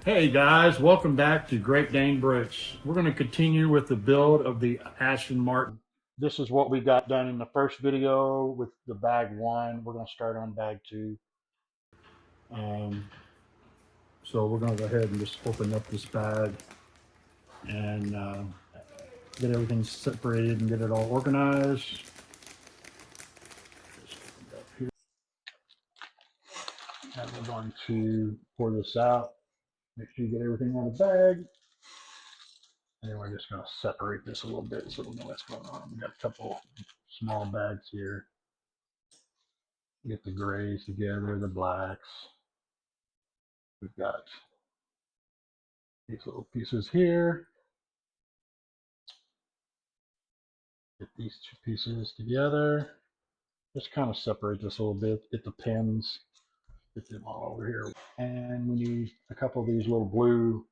Hey guys, welcome back to Great Dane Bricks. We're going to continue with the build of the Aston Martin. This is what we got done in the first video with the bag 1. We're going to start on bag 2. So we're going to go ahead and just open up this bag and get everything separated and get it all organized. And we're going to pour this out. Make sure you get everything out of the bag. And we're just going to separate this a little bit so we know what's going on. We got a couple small bags here. Get the grays together, the blacks. We've got these little pieces here. Get these two pieces together. Just kind of separate this a little bit. Get the pins. Get them all over here. And we need a couple of these little blue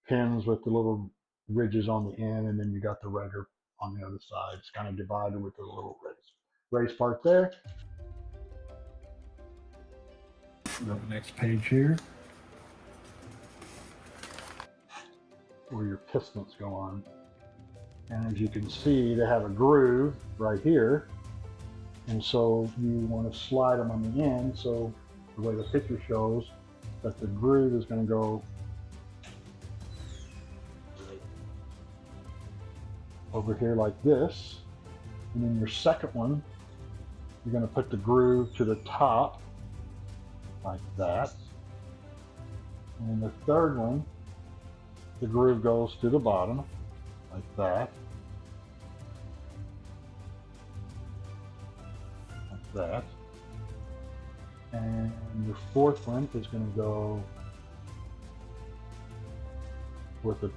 pins with the little ridges on the end, and then you got the redder on the other side. It's kind of divided with the little raised part there. Go to the next page here, where your pistons go on. And as you can see, they have a groove right here. And so you want to slide them on the end. So the way the picture shows, that the groove is going to go over here like this. And then your second one, you're going to put the groove to the top like that. And then the third one, the groove goes to the bottom like that. Like that. And your fourth one is going to go with the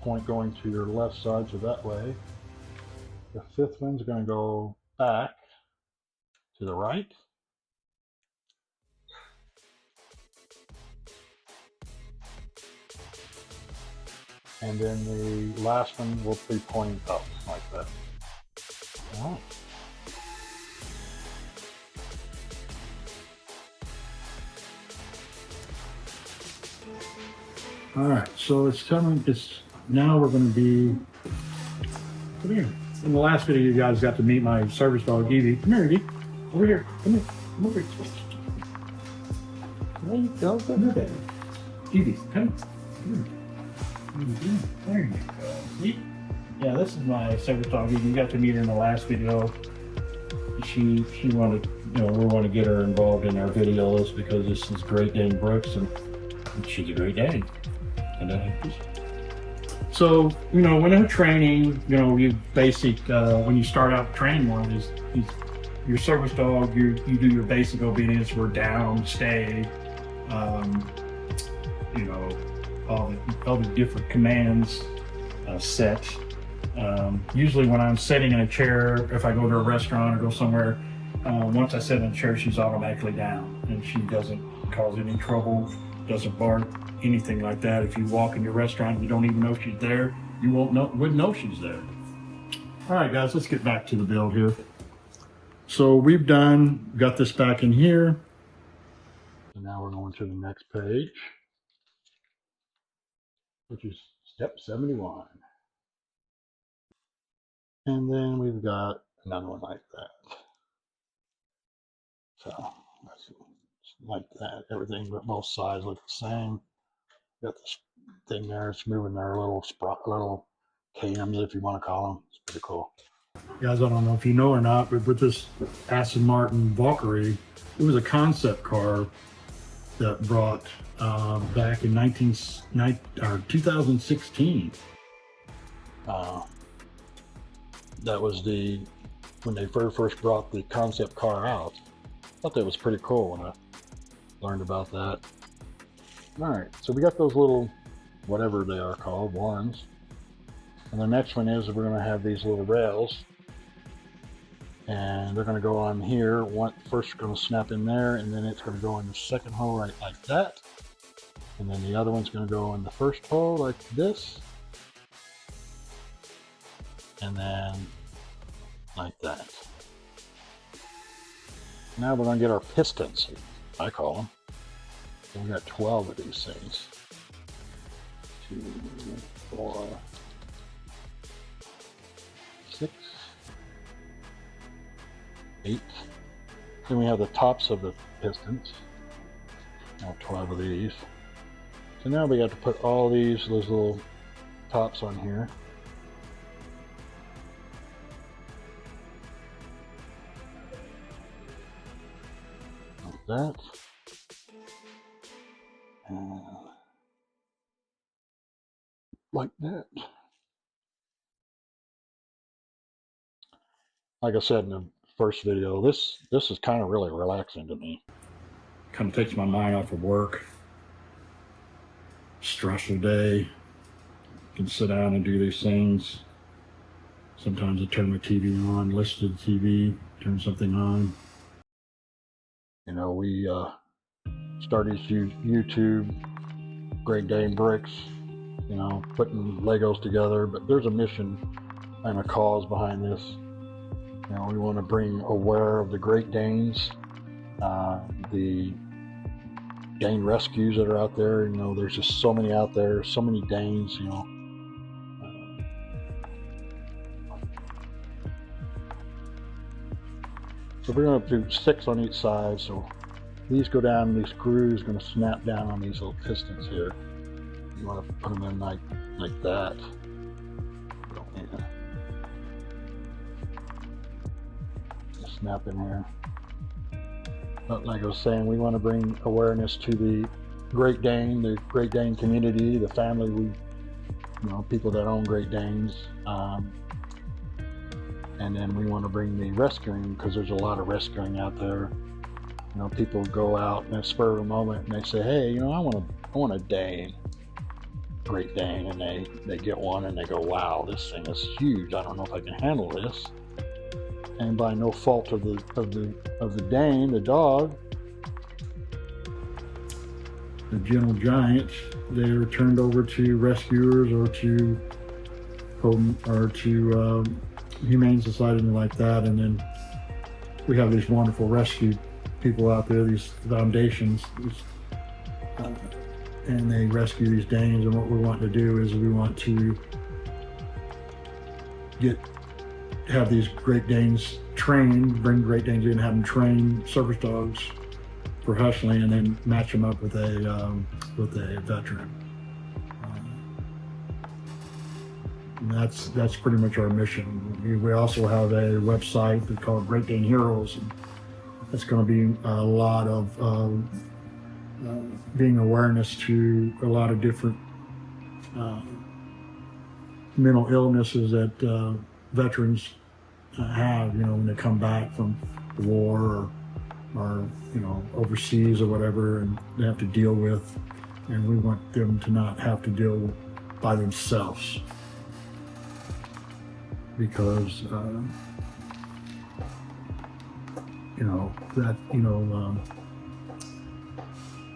point going to your left side, so that way. The fifth one's going to go back to the right. And then the last one will be pointing up like that. All right. All right, so it's coming. Now we're going to be. Come here. In the last video, you guys got to meet my service dog, Evie. Come here, Evie. Over here. Come here. Come over here. There you go. Come here, Evie. Come. There you go. See? Yeah, this is my service dog, Evie. You got to meet her in the last video. She wanted, we want to get her involved in our videos because this is Great Dane Bricks and she's a Great Dane. So, when I'm training, you basic, when you start out training one is your service dog, you do your basic obedience, we're down, stay, all the different commands set. Usually when I'm sitting in a chair, if I go to a restaurant or go somewhere, once I sit in a chair, she's automatically down and she doesn't cause any trouble, doesn't bark, anything like that. If you walk in your restaurant and you don't even know she's there, you wouldn't know she's there. All right, guys, let's get back to the build here. So we've got this back in here. And now we're going to the next page, which is step 71. And then we've got another one like that. So that's like that. Everything but both sides look the same. Got this thing there, it's moving their little KMs, if you want to call them. It's pretty cool. Guys, I don't know if you know or not, but with this Aston Martin Valkyrie, it was a concept car that brought back in 2016. That was when they first brought the concept car out. I thought that was pretty cool when I learned about that. All right, so we got those little, whatever they are called, ones. And the next one is we're going to have these little rails. And they're going to go on here. First going to snap in there, and then it's going to go in the second hole right like that. And then the other one's going to go in the first hole like this. And then like that. Now we're going to get our pistons, I call them. So we got 12 of these things. 2, 4, 6, 8. Then we have the tops of the pistons. Now 12 of these. So now we got to put all those little tops on here. Like that. And like that. Like I said in the first video, this is kind of really relaxing to me. Kind of takes my mind off of work. Stressful day. Can sit down and do these things. Sometimes I turn my TV on, listen to the TV, turn something on. You know, we started YouTube, Great Dane Bricks, you know, putting Legos together, but there's a mission and a cause behind this. You know, we want to bring aware of the Great Danes, the Dane rescues that are out there. You know, there's just so many out there, so many Danes, you know. So we're going to do 6 on each side. So these go down, and these screws are going to snap down on these little pistons here. You want to put them in like that. Yeah. Just snap in here. But like I was saying, we want to bring awareness to the Great Dane community, the family, people that own Great Danes. And then we want to bring the rescuing, because there's a lot of rescuing out there. You know, people go out in a spur of a moment and they say, hey, you know, I want a Dane, Great Dane, and they get one and they go, wow, this thing is huge. I don't know if I can handle this. And by no fault of the Dane, the dog, the gentle giant, they are turned over to rescuers or to Humane Society and like that. And then we have these wonderful rescue people out there, these foundations, and they rescue these Danes. And what we want to do is we want to have these Great Danes trained, bring Great Danes in, have them train service dogs professionally, and then match them up with a veteran. And that's pretty much our mission. We also have a website that's called Great Dane Heroes, and it's going to be a lot of being awareness to a lot of different mental illnesses that veterans have, you know, when they come back from the war or you know, overseas or whatever, and they have to deal with, and we want them to not have to deal by themselves, because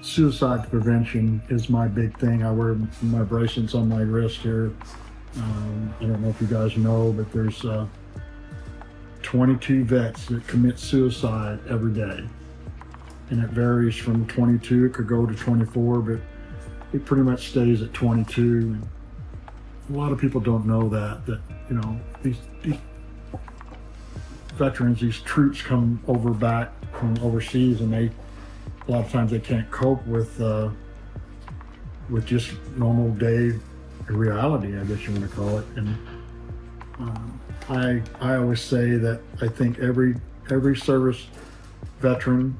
suicide prevention is my big thing. I wear my bracelets on my wrist here. I don't know if you guys know, but there's 22 vets that commit suicide every day. And it varies from 22, it could go to 24, but it pretty much stays at 22. And a lot of people don't know that you know, these veterans, these troops come back from overseas, and a lot of times they can't cope with just normal day reality, I guess you want to call it. And I always say that I think every service veteran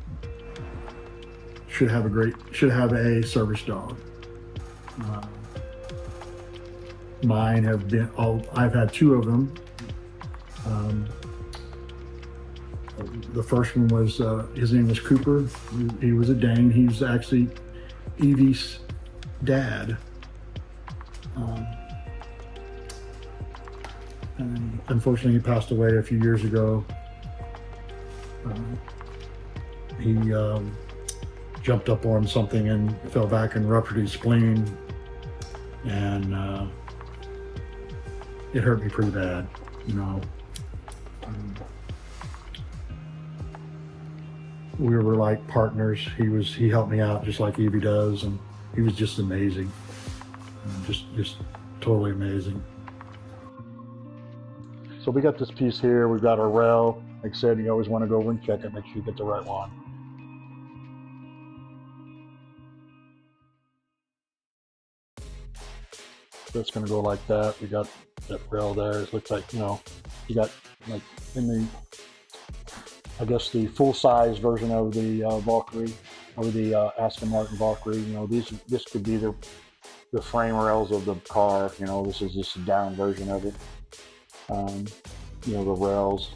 should have a service dog. Mine have been, I've had 2 of them. The first one was, his name was Cooper. He was a Dane. He was actually Evie's dad. And unfortunately, he passed away a few years ago. He jumped up on something and fell back and ruptured his spleen, and it hurt me pretty bad, you know. we were like partners. He helped me out just like Evie does, and he was just amazing. Just totally amazing. So we got this piece here. We've got our rail. Like I said, you always want to go over and check it, make sure you get the right one. That's going to go like that. We got that rail there. It looks like, you know, you got like in the, I guess the full size version of the Valkyrie, or the Aston Martin Valkyrie. You know, this could be the frame rails of the car. You know, this is just a down version of it. You know, the rails.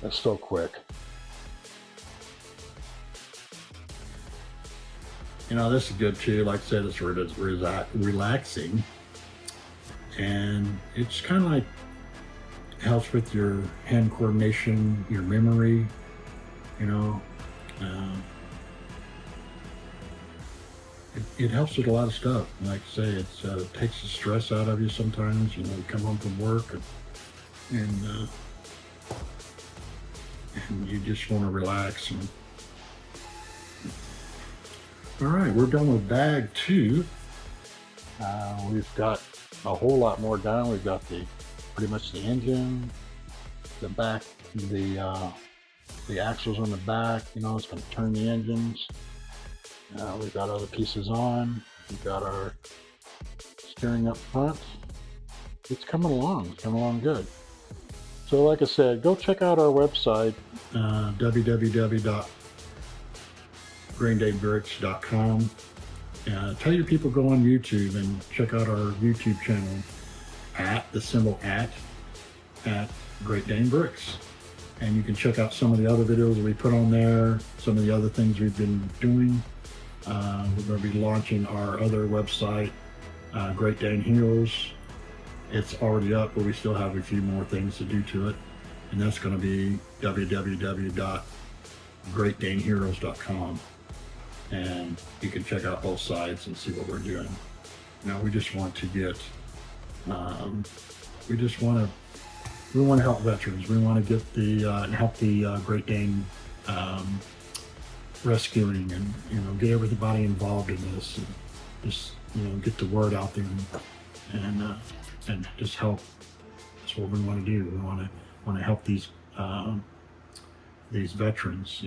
That's so quick. You know, this is good too. Like I said, it's relaxing, and it's kind of like helps with your hand coordination, your memory. You know, it helps with a lot of stuff. Like I say, it takes the stress out of you sometimes. You know, you come home from work and you just want to relax. And all right, we're done with bag 2. We've got a whole lot more done. We've got pretty much the engine, the back, the axles on the back. You know, it's going to turn the engines. We've got other pieces on. We've got our steering up front. It's coming along. It's coming along good. So like I said, go check out our website, www.greatdanebricks.com. Tell your people go on YouTube and check out our YouTube channel at the symbol at Great Dane Bricks. And you can check out some of the other videos that we put on there, some of the other things we've been doing. We're going to be launching our other website, Great Dane Heroes. It's already up, but we still have a few more things to do to it. And that's going to be www.greatdaneheroes.com. And you can check out both sides and see what we're doing. Now we just want to get, we want to help veterans. We want to get help the Great Dane rescuing, and get everybody involved in this, and just get the word out there, and just help. That's what we want to do. We want to help these veterans.